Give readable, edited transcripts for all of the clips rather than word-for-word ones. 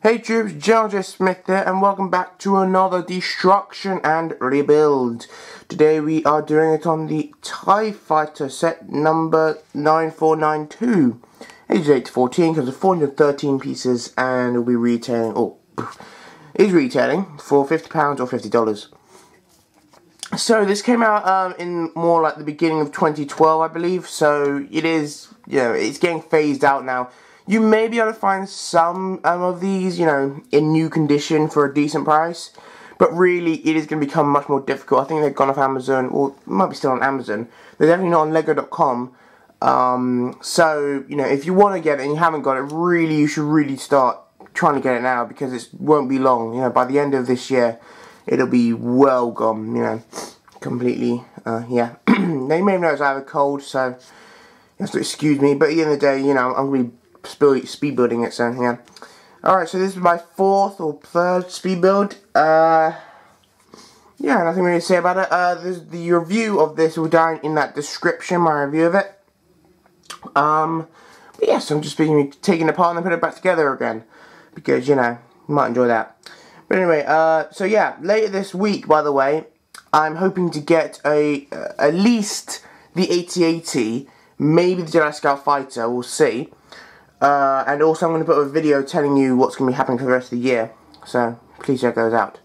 Hey troops, GeneralJSmith here, and welcome back to another destruction and rebuild. Today we are doing it on the TIE Fighter set number 9492. Ages 8 to 14, comes with 413 pieces, and will be retailing, is retailing for £50 or $50. So this came out in more like the beginning of 2012, I believe. So it is, it's getting phased out now. You may be able to find some of these, in new condition for a decent price, but really it is going to become much more difficult. I think they've gone off Amazon, or might be still on Amazon. They're definitely not on Lego.com. So if you want to get it and you haven't got it, you should really start trying to get it now, because it won't be long. By the end of this year, it'll be well gone. Completely. Yeah. Now you may have noticed I have a cold, so you have to excuse me. But at the end of the day, I'm going to be speed building it, so yeah. Alright, so this is my fourth or third speed build. Yeah, nothing really to say about it. The review of this will be down in that description, my review of it. But yeah, so I'm just taking it apart and then put it back together again, because you might enjoy that. But anyway, so yeah, later this week, by the way, I'm hoping to get at least the AT-AT, maybe the Jedi Scout Fighter, we'll see. And also I'm going to put a video telling you what's going to be happening for the rest of the year, so please check those out.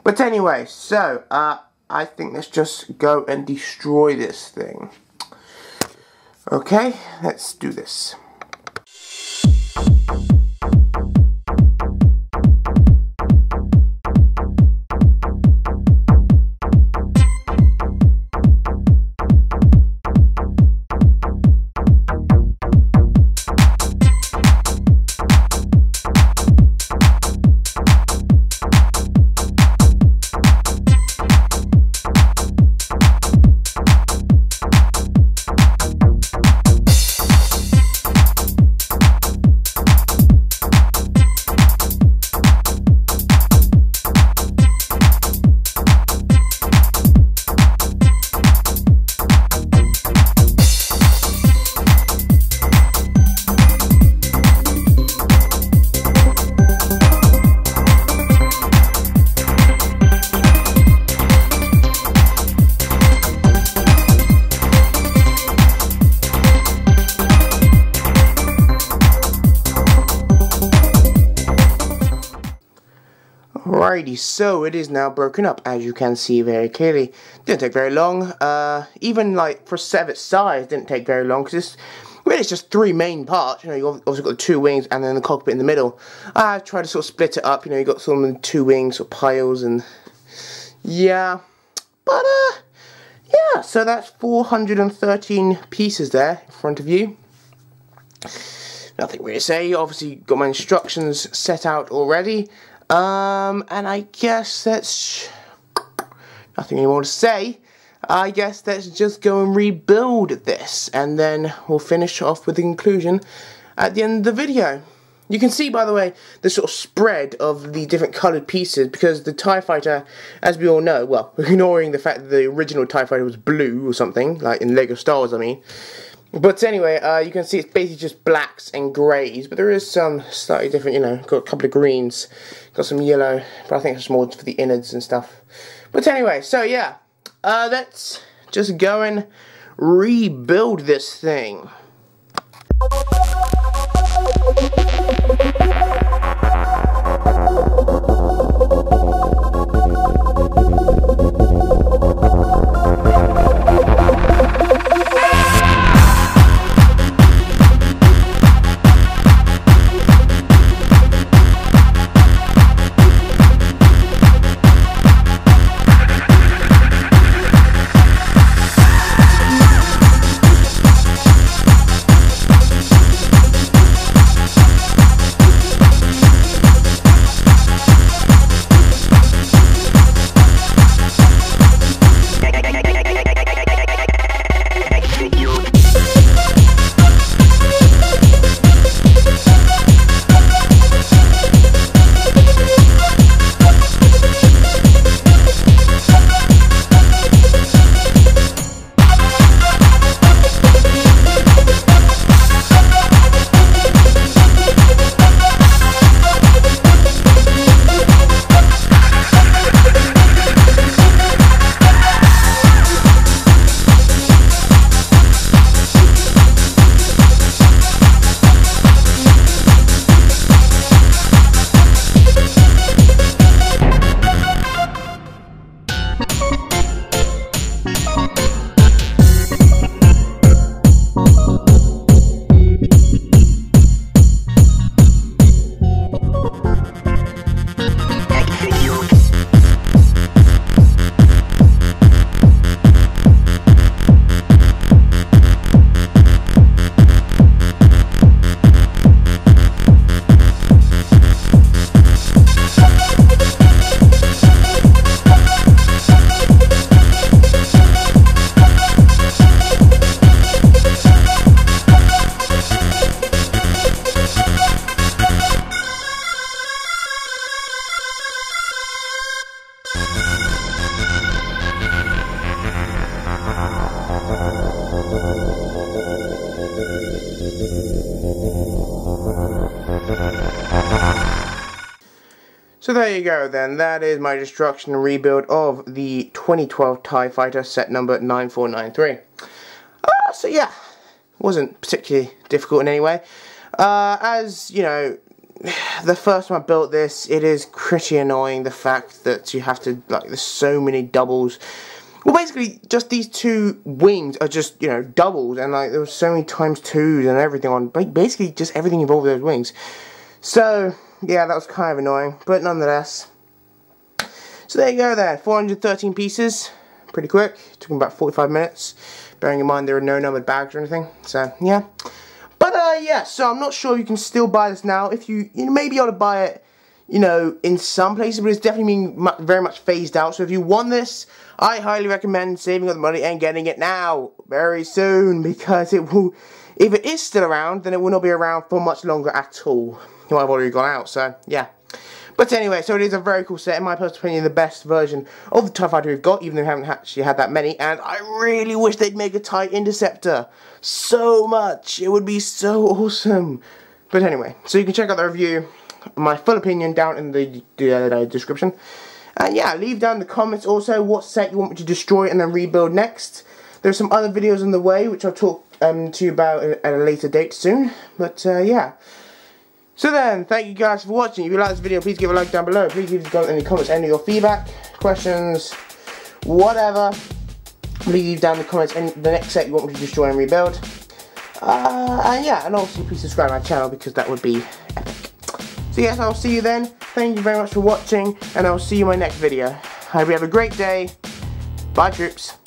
But anyway, so I think let's just go and destroy this thing. Okay, let's do this. Alrighty, so it is now broken up, as you can see very clearly. Didn't take very long. Even like for its size, didn't take very long, because it's just three main parts. You've obviously got the two wings and then the cockpit in the middle. I tried to sort of split it up. You got some of the two wings or piles, and yeah. But yeah. So that's 413 pieces there in front of you. Nothing really to say. Obviously, got my instructions set out already. And I guess that's nothing more to say. I guess let's just go and rebuild this, and then we'll finish off with the conclusion at the end of the video. You can see, by the way, the sort of spread of the different coloured pieces, because the TIE Fighter, as we all know, well, ignoring the fact that the original TIE Fighter was blue or something, like in Lego Star Wars, I mean. But anyway, you can see it's basically just blacks and greys, but there is some slightly different, got a couple of greens, got some yellow, but I think it's more for the innards and stuff. But anyway, so yeah, let's just go and rebuild this thing. So there you go then, that is my destruction and rebuild of the 2012 TIE Fighter set number 9493. So yeah, wasn't particularly difficult in any way. As you know, the first time I built this, it is pretty annoying the fact that you have to, like, there's so many doubles. Well, basically, just these two wings are just, you know, doubles, and like there was so many times twos and everything on, basically just everything involved with those wings. So yeah, that was kind of annoying, but nonetheless. So there you go there, 413 pieces, pretty quick, it took me about 45 minutes, bearing in mind there are no numbered bags or anything, so yeah. But yeah, so I'm not sure you can still buy this now. If you may be able to buy it, you know, in some places, but it's definitely being very much phased out. So if you want this, I highly recommend saving up the money and getting it now, very soon, because it will, if it is still around, then it will not be around for much longer at all. It might have already gone out, so yeah. But anyway, so it is a very cool set, in my personal opinion, the best version of the TIE Fighter we've got, even though we haven't actually had that many, and I really wish they'd make a TIE Interceptor. So much, it would be so awesome. But anyway, so you can check out the review, my full opinion, down in the description. And yeah, leave down in the comments also what set you want me to destroy and then rebuild next. There's some other videos on the way, which I'll talk to you about at a later date soon. But yeah. So then, thank you guys for watching. If you like this video, please give a like down below. Please leave any comments, any of your feedback, questions, whatever. Leave down in the comments the next set you want me to destroy and rebuild. And yeah, and also please subscribe to my channel because that would be epic. So yes, I'll see you then. Thank you very much for watching, and I'll see you in my next video. I hope you have a great day. Bye, troops.